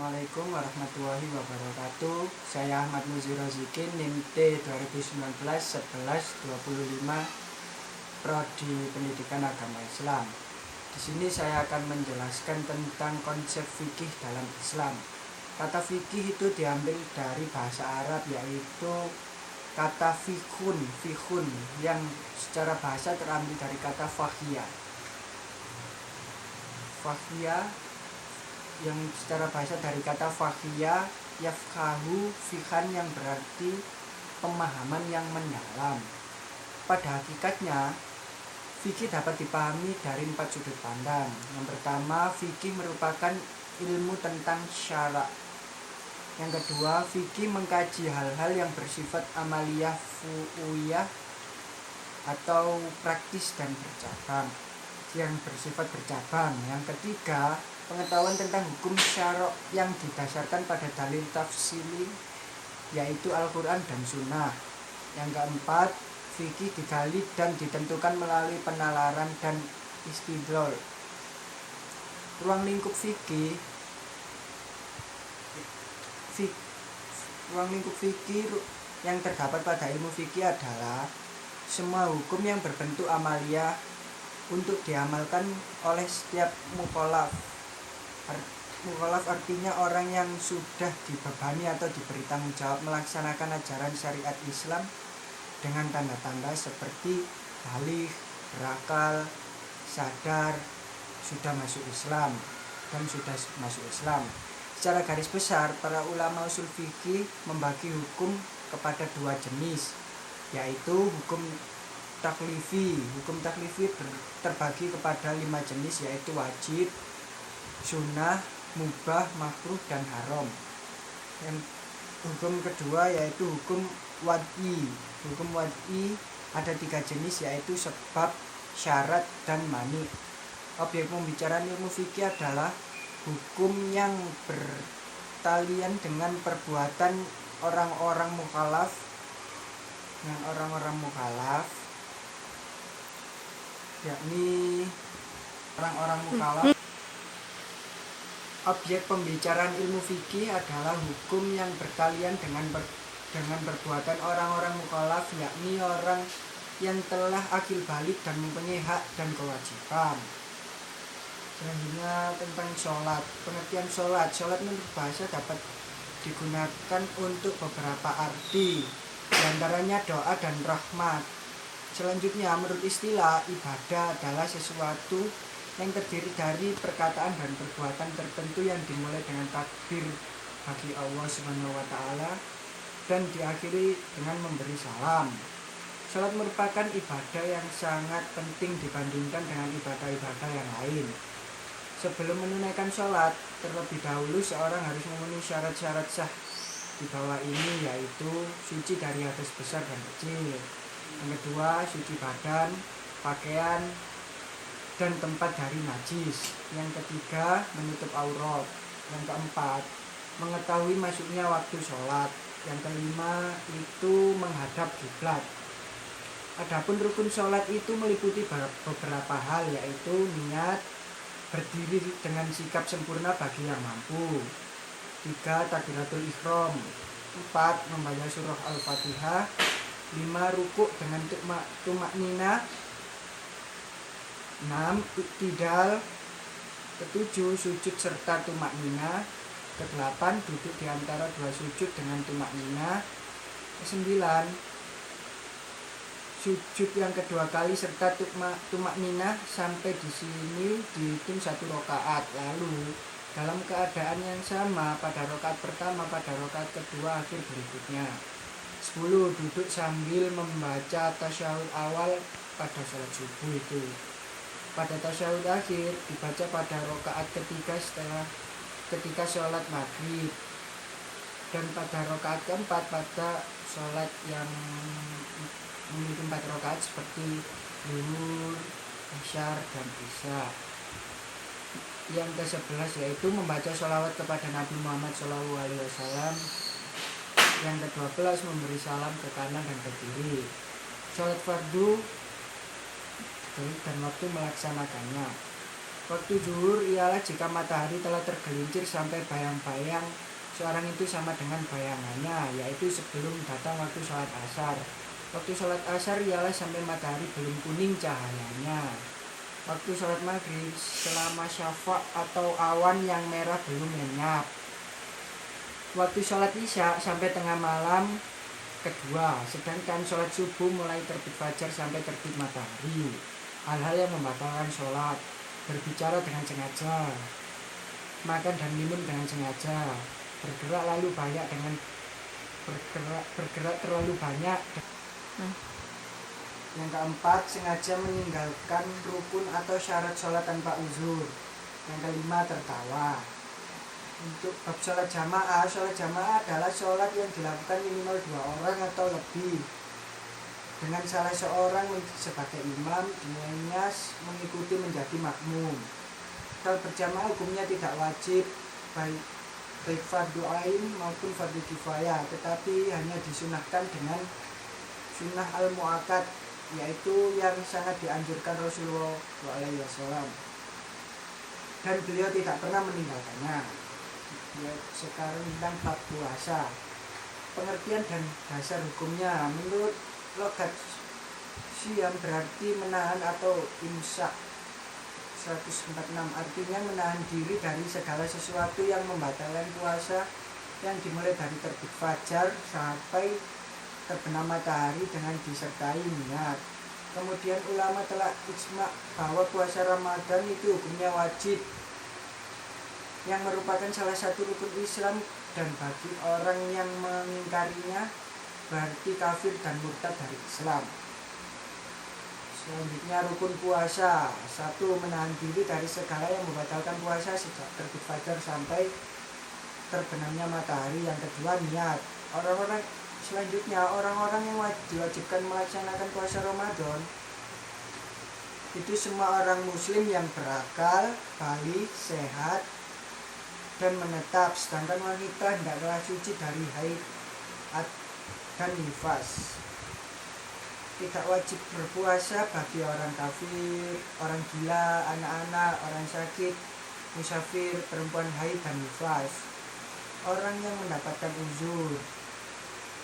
Assalamualaikum warahmatullahi wabarakatuh. Saya Ahmad Muzir Rozikin, NIM T 2019-11-25, Prodi Pendidikan Agama Islam. Di sini saya akan menjelaskan tentang konsep fikih dalam Islam. Kata fikih itu diambil dari bahasa Arab, yaitu kata fikhun yang secara bahasa terambil dari kata fakhia yang secara bahasa dari kata fakhia yafqahu fikhan, yang berarti pemahaman yang mendalam. Pada hakikatnya fikih dapat dipahami dari 4 sudut pandang. Yang pertama, fikih merupakan ilmu tentang syara'. Yang kedua, fikih mengkaji hal-hal yang bersifat amaliyah fu'uyah atau praktis dan bersifat bercabang. Yang ketiga, pengetahuan tentang hukum syara' yang didasarkan pada dalil tafsili, yaitu Al-Quran dan Sunnah. Yang keempat, fikih digali dan ditentukan melalui penalaran dan istidlal. Ruang lingkup fikih yang terdapat pada ilmu fikih adalah semua hukum yang berbentuk amaliyah untuk diamalkan oleh setiap mukallaf. Mukallaf artinya orang yang sudah dibebani atau diberi tanggung jawab melaksanakan ajaran syariat Islam dengan tanda-tanda seperti baligh, berakal, sadar, sudah masuk Islam, dan sudah masuk Islam. Secara garis besar, para ulama usul fikih membagi hukum kepada 2 jenis, yaitu hukum taklifi. Hukum taklifi terbagi kepada 5 jenis, yaitu wajib, sunnah, mubah, makruh, dan haram. Yang hukum kedua yaitu hukum wad'i. Hukum wad'i ada 3 jenis, yaitu sebab, syarat, dan mani. Objek pembicaraan ilmu fikih adalah hukum yang bertalian dengan perbuatan orang-orang mukallaf, yakni orang-orang mukallaf. Objek pembicaraan ilmu fikih adalah hukum yang bertalian dengan perbuatan orang-orang mukallaf, yakni orang yang telah akil balik dan mempunyai hak dan kewajiban. Selanjutnya tentang sholat. Pengertian sholat. Sholat menurut bahasa dapat digunakan untuk beberapa arti, diantaranya doa dan rahmat. Selanjutnya, menurut istilah, ibadah adalah sesuatu yang terdiri dari perkataan dan perbuatan tertentu yang dimulai dengan takbir bagi Allah Subhanahu wa Ta'ala dan diakhiri dengan memberi salam. Sholat merupakan ibadah yang sangat penting dibandingkan dengan ibadah-ibadah yang lain. Sebelum menunaikan sholat, terlebih dahulu seorang harus memenuhi syarat-syarat sah di bawah ini, yaitu suci dari hadas besar dan kecil. Yang kedua, suci badan, pakaian, dan tempat dari najis. Yang ketiga, menutup aurat. Yang keempat, mengetahui masuknya waktu sholat. Yang kelima, itu menghadap kiblat. Adapun rukun sholat itu meliputi beberapa hal, yaitu niat, berdiri dengan sikap sempurna bagi yang mampu. 3. Takbiratul ihram. 4. Membaca surah Al-Fatihah. 5. Rukuk dengan tumak ninah. 6. Iktidal. 7. Sujud serta tumak ninah. 8. Duduk di antara 2 sujud dengan tumak ninah. 9. Sujud yang kedua kali serta tumak ninah. Sampai di sini dihitung 1 rakaat. Lalu dalam keadaan yang sama pada rakaat pertama, pada rakaat kedua, akhir berikutnya. 10. Duduk sambil membaca tasyahud awal pada salat subuh itu. Pada tasyahud akhir dibaca pada rakaat ketiga ketika sholat maghrib, dan pada rakaat keempat pada sholat yang memiliki 4 rakaat seperti zuhur, asyar, dan isya. Yang ke-11 yaitu membaca sholawat kepada Nabi Muhammad SAW. Yang ke-12 memberi salam ke kanan dan ke kiri. Sholat fardu dan waktu melaksanakannya. Waktu zuhur ialah jika matahari telah tergelincir sampai bayang-bayang seorang itu sama dengan bayangannya, yaitu sebelum datang waktu sholat asar. Waktu sholat asar ialah sampai matahari belum kuning cahayanya. Waktu sholat maghrib selama syafaq atau awan yang merah belum lenyap. Waktu sholat isya sampai tengah malam kedua, sedangkan sholat subuh mulai terbit fajar sampai terbit matahari. Hal-hal yang membatalkan sholat: berbicara dengan sengaja, makan dan minum dengan sengaja, bergerak terlalu banyak. Yang keempat, sengaja meninggalkan rukun atau syarat sholat tanpa uzur. Yang kelima, tertawa. Untuk bab sholat jamaah adalah sholat yang dilakukan minimal 2 orang atau lebih, dengan salah seorang sebagai imam, dengannya mengikuti menjadi makmum. Kalau berjamaah hukumnya tidak wajib, baik fardu ain maupun fardu kifayah, tetapi hanya disunahkan dengan sunnah al-mu'akkad, yaitu yang sangat dianjurkan Rasulullah SAW, dan beliau tidak pernah meninggalkannya. Sekarang tentang bab puasa, pengertian dan dasar hukumnya. Menurut logat siam berarti menahan atau imsak 146, artinya menahan diri dari segala sesuatu yang membatalkan puasa, yang dimulai dari terbit fajar sampai terbenam matahari dengan disertai niat. Kemudian ulama telah ijma bahwa puasa Ramadan itu hukumnya wajib, yang merupakan salah satu rukun Islam, dan bagi orang yang mengingkarinya berarti kafir dan murtad dari Islam. Selanjutnya rukun puasa. 1. Menahan diri dari segala yang membatalkan puasa sejak terbit fajar sampai terbenamnya matahari. Yang kedua, niat. Orang-orang yang diwajibkan melaksanakan puasa Ramadan itu semua orang muslim yang berakal, balik, sehat, dan menetap, sedangkan wanita hendaklah suci dari haid dan nifas. Tidak wajib berpuasa bagi orang kafir, orang gila, anak-anak, orang sakit, musafir, perempuan haid dan nifas, orang yang mendapatkan uzur,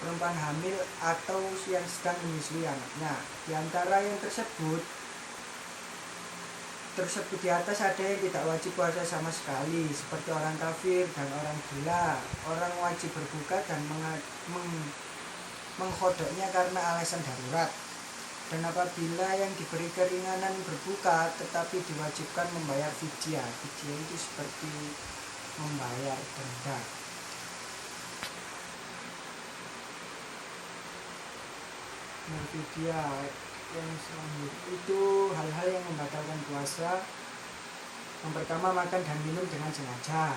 perempuan hamil atau yang sedang menyusui anaknya. Di antara yang tersebut di atas ada yang tidak wajib puasa sama sekali, seperti orang kafir dan orang gila. Orang wajib berbuka dan mengkodoknya karena alasan darurat. Dan apabila yang diberi keringanan berbuka tetapi diwajibkan membayar fidyah. Fidyah itu seperti membayar denda. Fidyah yang selanjutnya itu hal-hal yang membatalkan puasa. Yang pertama, makan dan minum dengan sengaja.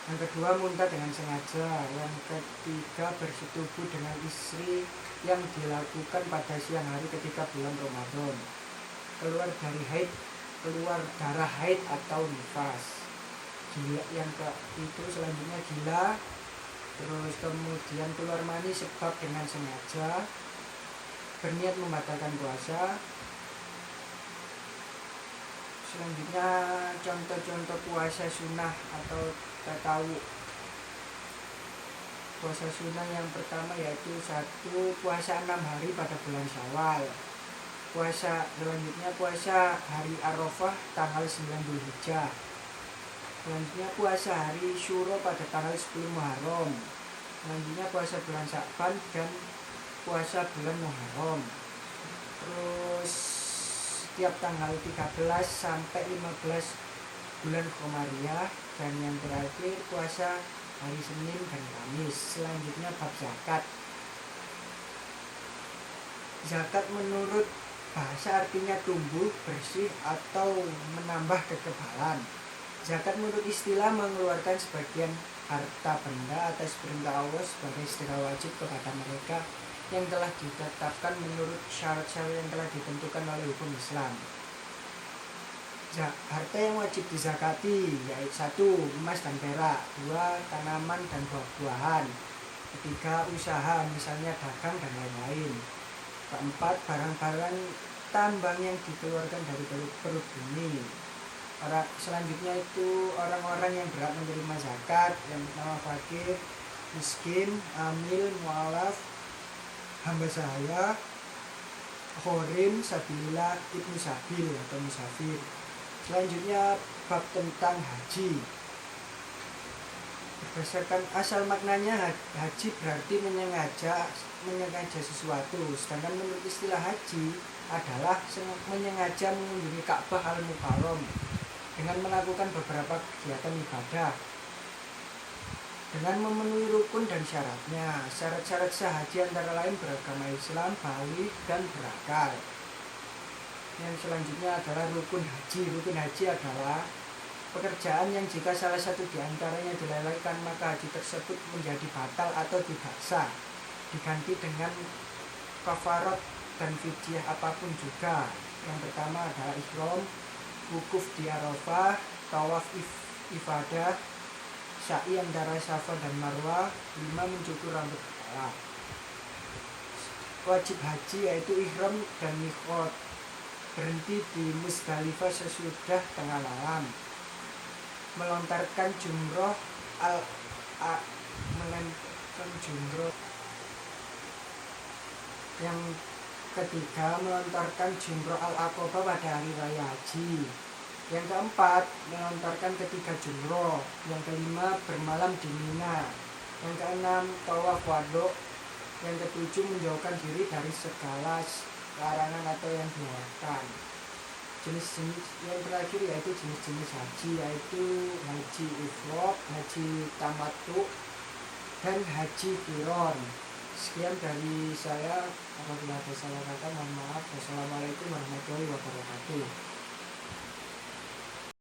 Yang kedua, muntah dengan sengaja. Yang ketiga, bersetubuh dengan istri yang dilakukan pada siang hari ketika bulan Ramadan. Keluar darah haid atau nifas. Gila, selanjutnya gila. Terus kemudian keluar mani sebab dengan sengaja, berniat membatalkan puasa. Selanjutnya contoh-contoh puasa sunnah atau tatawuk. Puasa sunnah yang pertama yaitu 1. Puasa 6 hari pada bulan Syawal. Selanjutnya puasa hari Arafah tanggal 9 Dzulhijjah. Selanjutnya puasa hari Syuro pada tanggal 10 Muharram. Selanjutnya puasa bulan Sya'ban dan puasa bulan Muharram. Terus setiap tanggal 13 sampai 15 bulan Qomariyah. Dan yang terakhir puasa hari Senin dan Kamis. Selanjutnya bab zakat. Zakat menurut bahasa artinya tumbuh, bersih, atau menambah kekebalan. Zakat menurut istilah mengeluarkan sebagian harta benda atas perintah Allah sebagai sedekah wajib kepada mereka yang telah ditetapkan menurut syarat-syarat yang telah ditentukan oleh hukum Islam. Harta yang wajib dizakati yaitu 1. Emas dan perak. 2. Tanaman dan buah-buahan. 3. Usaha, misalnya dagang dan lain-lain. 4. Barang-barang tambang yang dikeluarkan dari perut bumi. Selanjutnya itu orang-orang yang berhak menerima zakat, yang pertama fakir, miskin, amil, mualaf, hamba sahaya, khorim, sabilillah, ibnu sabil atau musafir. Selanjutnya bab tentang haji. Berdasarkan asal maknanya, haji berarti menyengaja sesuatu. Sedangkan menurut istilah haji adalah menyengaja mengunjungi Ka'bah Al-Mukarram dengan melakukan beberapa kegiatan ibadah dengan memenuhi rukun dan syaratnya. Syarat-syarat sah haji antara lain beragama Islam, balik, dan berakal. Yang selanjutnya adalah rukun haji. Rukun haji adalah pekerjaan yang jika salah satu di antaranya dilalaikan maka haji tersebut menjadi batal atau tidak sah, diganti dengan kafarat dan fidyah apapun juga. Yang pertama adalah ihram, wukuf di Arafah, tawaf ifadah, sa'i antara Safa dan Marwah, 5 mencukur rambut kepala. Wajib haji yaitu ihram dan miqat, berhenti di Musdalifah sesudah tengah malam, melontarkan jumroh yang ketiga, melontarkan jumroh al-aqobah pada hari raya haji. Yang keempat, melontarkan ketiga jumroh. Yang kelima, bermalam di Mina. Yang keenam, tawaf wado. Yang ketujuh, menjauhkan diri dari segala larangan atau yang diharamkan. Jenis-jenis yang terakhir yaitu jenis-jenis haji, yaitu haji ifrad, haji tamattu, dan haji qiron. Sekian dari saya. Apabila ada salah kata mohon maaf. Wassalamualaikum warahmatullahi wabarakatuh.